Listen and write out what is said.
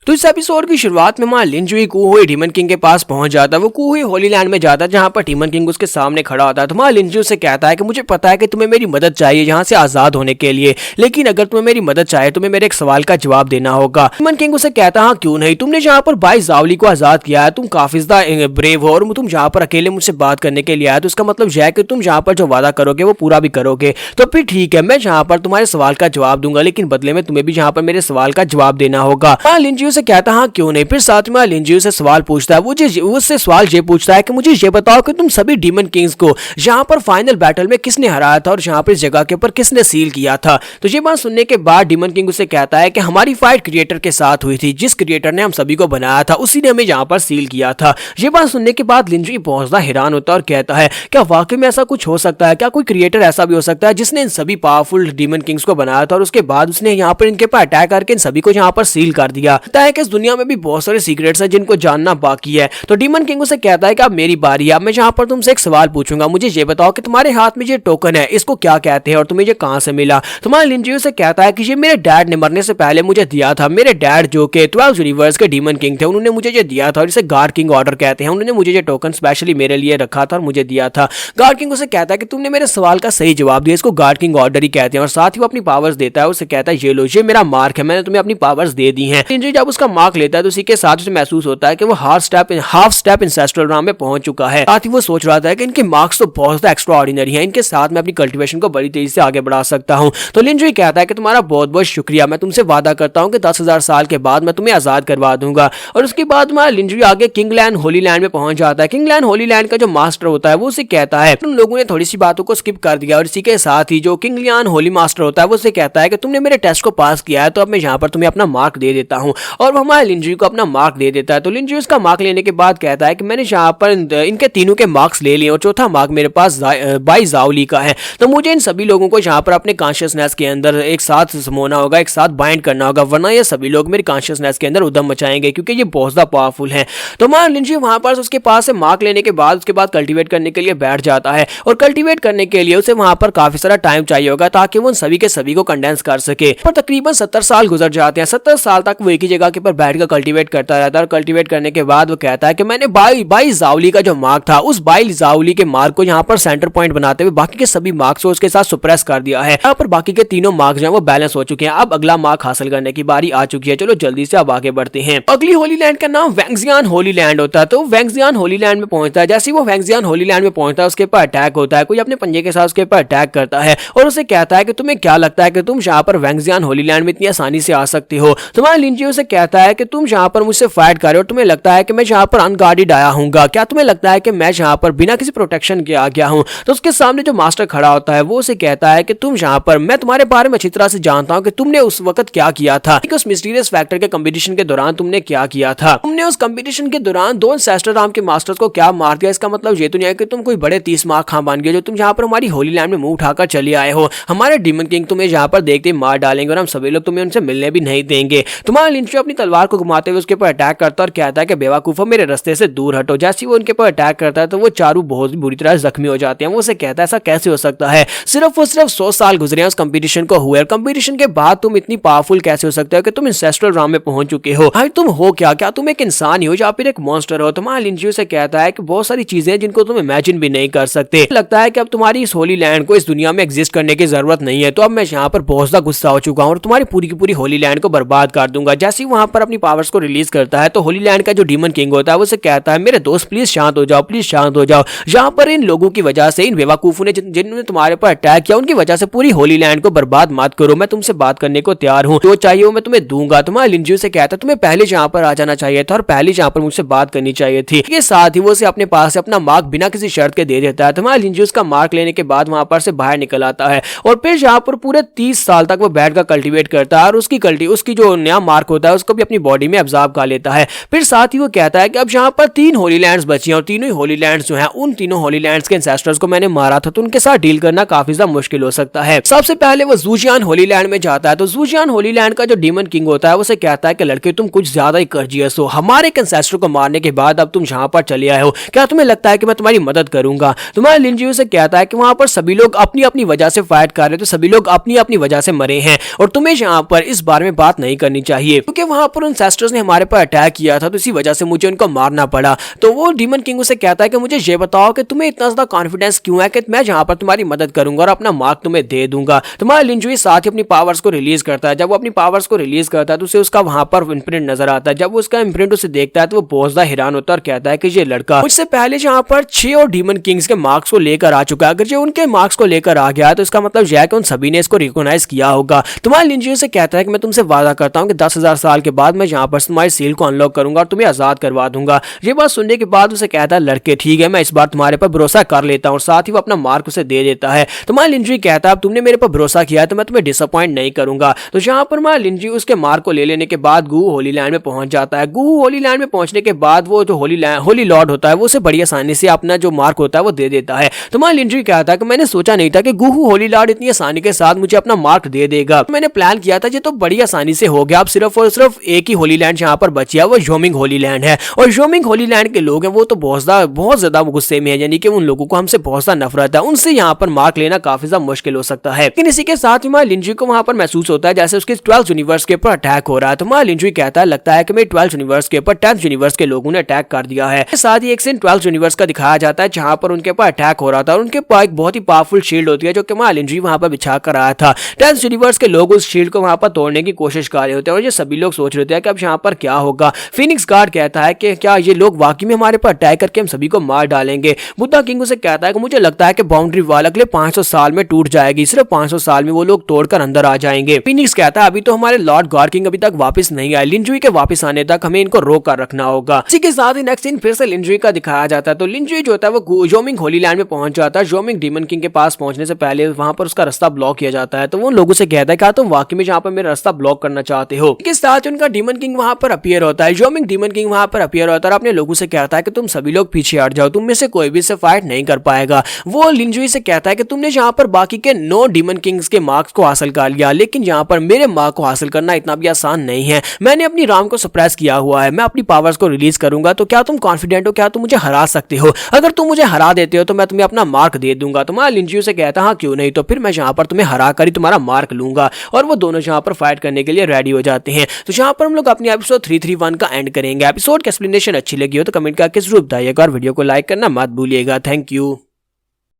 तो इस एपिसोड की शुरुआत में मां लिंजुई कुहुई डीमन किंग के पास पहुंच जाता है। वो कुहुई होली लैंड में जाता है जहां पर डीमन किंग उसके सामने खड़ा होता है। तो मां लिंजुई से कहता है कि मुझे पता है कि तुम्हें मेरी मदद चाहिए यहाँ से आजाद होने के लिए, लेकिन अगर तुम्हें मेरी मदद चाहिए तुम्हें मेरे एक सवाल का जवाब देना होगा। डीमन किंग उसे कहता है हाँ क्यों नहीं, तुमने जहाँ पर 22 जावली को आजाद किया है, तुम काफी ज्यादा ब्रेव हो और तुम जहाँ पर अकेले मुझसे बात करने के लिए आए, तो इसका मतलब यह है कि तुम जहाँ पर जो वादा करोगे वो पूरा भी करोगे। तो फिर ठीक है, मैं जहाँ पर तुम्हारे सवाल का जवाब दूंगा, लेकिन बदले में तुम्हें भी जहाँ पर मेरे सवाल का जवाब देना होगा। मां लिंजुई से कहता हाँ क्यों नहीं। फिर साथ में लिंजुई से सवाल पूछता है, उससे सवाल ये पूछता है कि मुझे ये बताओ कि तुम सभी डीमन किंग्स को यहाँ पर फाइनल बैटल में किसने हराया था और यहाँ पर इस जगह के ऊपर किसने सील किया था। तो ये बात सुनने के बाद डीमन किंग उसे कहता है कि हमारी फाइट क्रिएटर के साथ हुई थी, जिस क्रिएटर ने हम सभी को बनाया था उसी ने हमें यहाँ पर सील किया था। ये बात सुनने के बाद लिंजुई बहुत ज्यादा हैरान होता है और कहता है क्या वाकई में ऐसा कुछ हो सकता है, क्या कोई क्रिएटर ऐसा भी हो सकता है जिसने इन सभी पावरफुल डीमन किंग्स को बनाया था और उसके बाद उसने यहाँ पर इनके पर अटैक करके इन सभी को यहाँ पर सील कर दिया। लगता है कि इस दुनिया में भी बहुत सारे सीक्रेट्स हैं जिनको जानना बाकी है। तो डीमन किंग उसे कहता है कि अब मेरी बारी है, अब मैं यहाँ पर तुमसे एक सवाल पूछूंगा, मुझे ये बताओ कि तुम्हारे हाथ में ये टोकन है इसको क्या कहते हैं और तुम्हें ये कहां से मिला। तुम्हारे लिंजुई से कहता है कि ये मेरे डैड ने मरने से पहले मुझे दिया था। मेरे डैड जो कि 12 यूनिवर्स के डीमन किंग थे उन्होंने मुझे ये दिया था और इसे गार्ड किंग ऑर्डर कहते हैं। उन्होंने मुझे ये टोकन स्पेशली मेरे लिए रखा था और मुझे दिया था। गार्ड किंग उसे कहता है कि तुमने मेरे सवाल का सही जवाब दिया, इसको गार्ड किंग ऑर्डर ही कहते हैं। और साथ ही वो अपनी पावर्स देता है, उसे कहता है ये लो ये मेरा मार्क है, मैंने तुम्हें अपनी पावर्स दे दी हैं। लिंजुई जब उसका मार्क लेता है तो उसी के साथ उसे महसूस होता है कि वो हाफ स्टेप इंसेस्ट्रल राम में पहुंच चुका है। साथ ही वो सोच रहा था कि इनके मार्क्स तो बहुत ज्यादा एक्स्ट्रा ऑर्डिनरी हैं, इनके साथ मैं अपनी कल्टीवेशन को बड़ी तेजी से आगे बढ़ा सकता हूं। तो लिंजुई कहता है कि तुम्हारा बहुत बहुत शुक्रिया, मैं तुमसे वादा करता हूं कि 10,000 साल के बाद मैं तुम्हें आजाद करवा दूंगा। और उसके बाद हमारा लिंजुई आगे किंगलैंड होली लैंड में पहुंच जाता है। किंगलैंड होली लैंड का जो मास्टर होता है वो उसे कहता है, तुम लोगों ने थोड़ी सी बातों को स्किप कर दिया। और इसी के साथ ही जो किंगलैंड होली मास्टर होता है वो उसे कहता है कि तुमने मेरे टेस्ट को पास किया है, तो अब मैं यहाँ पर तुम्हें अपना मार्क दे देता हूँ। और वो हमारे लिंजुई को अपना मार्क दे देता है। तो लिंजुई उसका मार्क लेने के बाद कहता है कि मैंने यहाँ पर इनके तीनों के मार्क्स ले लिए और चौथा मार्क मेरे पास 22 जावली का है। तो मुझे इन सभी लोगों को यहाँ पर अपने कॉन्शियसनेस के अंदर एक साथ समोना होगा, एक साथ बाइंड करना होगा, वरना ये सभी लोग मेरी कॉन्शियसनेस के अंदर उद्यम मचाएंगे क्योंकि ये बहुत ज्यादा पावरफुल है। तो मान लिंजुई वहां पर उसके पास से मार्क लेने के बाद उसके बाद कल्टीवेट करने के लिए बैठ जाता है। और कल्टीवेट करने के लिए उसे वहां पर काफी सारा टाइम चाहिए होगा ताकि वो उन सभी के सभी को कंडेंस कर सके। पर तकरीबन 70 साल गुजर जाते हैं। 70 साल तक वो एक ही जगह के ऊपर बैठकर कल्टीवेट करता रहता है। और कल्टीवेट करने के बाद वो कहता है कि मैंने 22 जावली का जो मार्क था उस 22 जावली के मार्क को यहाँ पर सेंटर पॉइंट बनाते हुए बाकी के सभी मार्क्स को उसके साथ सुप्रेस कर दिया है। यहाँ पर बाकी के तीनों मार्क्स जो है वो बैलेंस हो चुके हैं। अब अगला मार्क हासिल करने की बारी आ चुकी है। चलो जल्दी से अब आगे बढ़ते हैं। अगली होली लैंड का नाम वैंगजियान होली लैंड होता है। तो वैंगजियान होली लैंड में पहुंचता है। जैसे वो वैंगजियान होली लैंड में पहुंचता है उसके ऊपर अटैक होता है, कोई अपने पंजे के साथ उसके ऊपर अटैक करता है और उसे कहता है कि तुम्हें क्या लगता है कि तुम यहाँ पर वैंगजियान होली लैंड में इतनी आसानी से आ सकते हो। तुम्हारा लिंजुई उसे कहता है कि तुम यहाँ पर मुझसे फाइट कर रहे हो, तुम्हें लगता है कि मैं यहाँ पर अनगार्डेड आया हूँगा, क्या तुम्हें लगता है कि मैं यहाँ पर बिना किसी प्रोटेक्शन के आ गया हूँ। तो उसके सामने जो मास्टर खड़ा होता है वो उसे कहता है कि तुम यहाँ पर, मैं तुम्हारे बारे में अच्छी तरह से जानता हूँ कि तुमने उस वक्त क्या किया था, उस मिस्टीरियस फैक्टर के कंपटीशन के दौरान तुमने क्या किया था। तुमने उस कंपटीशन के दौरान 2 एंसेस्टर राम के मास्टर्स को क्या मार दिया। इसका मतलब ये तो नहीं है कि तुम कोई बड़े 30 मार्क खां बन गए जो तुम यहाँ पर हमारी होली लैंड में मुंह उठाकर चले आए हो। हमारे डीमन किंग तुम्हें यहाँ पर देखते ही मार डालेंगे और हम सभी लोग तुम्हें उनसे मिलने भी नहीं देंगे। तुम्हारा लिंजुई अपनी तलवार को घुमाते हुए उसके ऊपर अटैक करता है और कहता है कि बेवकूफो मेरे रास्ते से दूर हटो। जैसे वो उनके ऊपर अटैक करता है तो वो चारों बहुत बुरी तरह जख्मी हो जाते हैं। वो उसे कहता है ऐसा कैसे हो सकता है, सिर्फ 100 साल गुजरे हैं उस कंपटीशन को हुए और कंपटीशन के बाद तुम इतनी पावरफुल कैसे हो सकते हो कि तुम इंसेस्ट्रल राम में पहुंच चुके हो। भाई तुम हो क्या तुम एक इंसान ही हो या फिर एक मॉन्स्टर हो। तुम्हारा लिंजुई से कहता है कि बहुत सारी चीजें जिनको तुम इमेजिन भी नहीं कर सकते। लगता है कि अब तुम्हारी इस होली लैंड को इस दुनिया में एग्जिस्ट करने की जरूरत नहीं है। तो अब मैं यहाँ पर बहुत ज्यादा गुस्सा हो चुका हूँ और तुम्हारी पूरी की पूरी होली लैंड को बर्बाद कर दूंगा। जैसे ही वहां पर अपनी पावर्स को रिलीज करता है तो होली लैंड का जो डीमन किंग होता है वो उसे कहता है मेरे दोस्त प्लीज शांत हो जाओ, प्लीज शांत हो जाओ। यहाँ पर इन लोगों की वजह से, इन बेवकूफों ने जिन्होंने तुम्हारे पर अटैक किया उनकी वजह से पूरी होली लैंड को बर्बाद मत करो। मैं तुमसे बात करने को तैयार हूँ, जो चाहिए वो मैं तुम्हें दूंगा। तुम्हारा लिंजुई से कहता है तुम्हें पहले यहाँ पर आ जाना चाहिए था और पहले यहाँ पर मुझसे बात करनी चाहिए थी। इसके साथ ही वो उसे अपने पास से अपना मार्क बिना किसी शर्त के दे देता है। तुम्हारा लिंजुई उसका मार्क लेने के बाद वहां पर से बाहर निकल आता है और फिर यहाँ पर पूरे 30 साल तक वो बैठकर कल्टीवेट करता है और उसकी जो नया मार्क होता है उसको भी अपनी बॉडी में अब्जॉर्ब कर लेता है। फिर साथ ही वो कहता है कि अब यहाँ पर 3 होली लैंड्स बची हैं और तीनों ही होली लैंड्स जो हैं उन तीनों होली लैंड्स के एंसेस्टर्स को मैंने मारा था, तो उनके साथ डील करना काफी ज्यादा मुश्किल हो सकता है। सबसे पहले वो ज़ूजियान होली लैंड में जाता है। तो ज़ूजियान होली लैंड का जो डीमन किंग होता है उसे कहता है कि लड़के तुम कुछ ज्यादा ही कर्जियस हो। हमारे एंसेस्टर को मारने के बाद अब तुम यहाँ पर चले आए हो, क्या तुम्हें लगता है कि मैं तुम्हारी मदद करूंगा। तुम्हारे लिंजुई से कहता है कि वहां पर सभी लोग अपनी अपनी वजह से फाइट कर रहे थे, सभी लोग अपनी अपनी वजह से मरे हैं और तुम्हें यहाँ पर इस बारे में बात नहीं करनी चाहिए क्योंकि वहां पर उन सेस्टर्स ने हमारे पर अटैक किया था, तो इसी वजह से मुझे उनको मारना पड़ा। तो वो डीमन किंग उसे कहता है कि मुझे ये बताओ कि तुम्हें इतना ज्यादा कॉन्फिडेंस क्यों है कि मैं जहां पर तुम्हारी मदद करूंगा और अपना मार्क तुम्हें दे दूंगा। तुम्हारा लिंजुई साथ ही अपनी पावर्स को रिलीज करता है। जब वो अपनी पावर्स को रिलीज करता है तो उसे उसका वहां पर इम्प्रिंट नजर आता है। जब वो उसका इम्प्रिंट उसे देखता है तो वो बहुत ज्यादा हैरान होता है और कहता है कि ये लड़का मुझसे पहले जहां पर 6 और डीमन किंग्स के मार्क्स को लेकर आ चुका है। अगर ये उनके मार्क्स को लेकर आ गया तो इसका मतलब यह है कि उन सभी ने इसको रिकॉग्नाइज किया होगा। तुम्हारा लिंजुई से कहता है कि मैं तुमसे वादा करता हूं कि 10,000 साल के बाद मैं यहाँ पर तुम्हारी सील को अनलॉक करूंगा और तुम्हें आजाद करवा दूंगा। ये बात सुनने के बाद उसे कहता है लड़के ठीक है, मैं इस बार तुम्हारे पर भरोसा कर लेता हूँ, और साथ ही वो अपना मार्क उसे दे देता है। तो मां लिंजुई कहता है अब तुमने मेरे पर भरोसा किया है तो मैं तुम्हें डिसअपॉइंट नहीं करूंगा। तो यहाँ पर मां लिंजुई उसके मार्क को ले लेने के बाद गू होली लैंड में पहुंच जाता है। गू होली लैंड में पहुंचने के बाद वो जो होली लॉर्ड होता है वो उसे बड़ी आसानी से अपना जो मार्क होता है वो दे देता है। तो मां लिंजुई कहता है कि मैंने सोचा नहीं था कि गूहू होली लॉर्ड इतनी आसानी के साथ मुझे अपना मार्क दे देगा। मैंने प्लान किया था ये तो बड़ी आसानी से हो गया। अब सिर्फ और सिर्फ एक ही होली लैंड यहाँ पर बची है, वो जोमिंग होली लैंड है। और जोमिंग होली लैंड के लोग हैं वो तो बहुत ज्यादा गुस्से में है, यानी कि उन लोगों को हमसे बहुत सा नफरत है, उनसे यहाँ पर मार्क लेना काफी ज्यादा मुश्किल हो सकता है। लेकिन इसी के साथ मां लिंजुई को वहां पर महसूस होता है जैसे उसके 12th यूनिवर्स के ऊपर अटैक हो रहा है। तो मां लिंजुई कहता है लगता है कि मेरे 12th यूनिवर्स के ऊपर 10th यूनिवर्स के लोगों ने अटैक कर दिया है। साथ ही एक सीन 12th यूनिवर्स का दिखाया जाता है जहां पर उनके ऊपर अटैक हो रहा था और उनके पास एक बहुत ही पावरफुल शील्ड होती है जो कि मां लिंजुई वहां पर बिछा कर आया था। 10th यूनिवर्स के लोग उस शील्ड को वहां पर तोड़ने की कोशिश कर रहे होते हैं और ये सभी लोग सोच रहे थे कि अब यहाँ पर क्या होगा। फिनिक्स गार्ड कहता है कि क्या ये लोग वाकई में हमारे पर अटैक करके हम सभी को मार डालेंगे। बुद्धा किंग उसे कहता है कि मुझे लगता है कि बाउंड्री वॉल अगले 500 साल में टूट जाएगी, सिर्फ 500 साल में वो लोग तोड़कर अंदर आ जाएंगे। फिनिक्स कहता है अभी तो हमारे लॉर्ड गॉड किंग अभी तक वापस नहीं आए, लिंजुई के वापस आने तक हमें इनको रोक कर रखना होगा। इसी के साथ ही नेक्स्ट सीन फिर से लिंजुई का दिखाया जाता है। तो लिंजुई जो होता है वो जोमिंग होली लैंड में पहुंच जाता है। जोमिंग डीमन किंग के पास पहुंचने से पहले वहां पर उसका रास्ता ब्लॉक किया जाता है। तो वो लोगों से कहता है क्या तुम वाकई में जहां पर मेरा रास्ता ब्लॉक करना चाहते हो। इसके साथ उनका डीमन किंग वहां पर अपीयर होता है। जोमिंग डीमन किंग वहां पर अपीयर होता है और अपने लोगों से कहता है कि तुम सभी लोग पीछे हट जाओ, तुम में से कोई भी इससे फाइट नहीं कर पाएगा। वो लिंजुई से कहता है कि तुमने यहाँ पर बाकी के 9 डीमन किंग्स के मार्क्स को हासिल कर लिया, लेकिन यहाँ पर मेरे मार्क को हासिल करना इतना भी आसान नहीं है। मैंने अपनी राम को सप्रेस किया हुआ है, मैं अपनी पावर्स को रिलीज करूंगा। तो क्या तुम कॉन्फिडेंट हो, क्या तुम मुझे हरा सकते हो? अगर तुम मुझे हरा देते हो तो मैं तुम्हें अपना मार्क दे दूंगा। तो मैं लिंजुई से कहता हाँ क्यों नहीं, तो फिर मैं यहाँ पर तुम्हें हरा कर ही तुम्हारा मार्क लूंगा। और वो दोनों यहाँ पर फाइट करने के लिए रेडी हो जाते हैं। तो यहाँ पर हम लोग अपनी एपिसोड 331 का एंड करेंगे। एपिसोड की एक्सप्लेनेशन अच्छी लगी हो तो कमेंट करके जरूर बताइएगा और वीडियो को लाइक करना मत भूलिएगा। Thank you.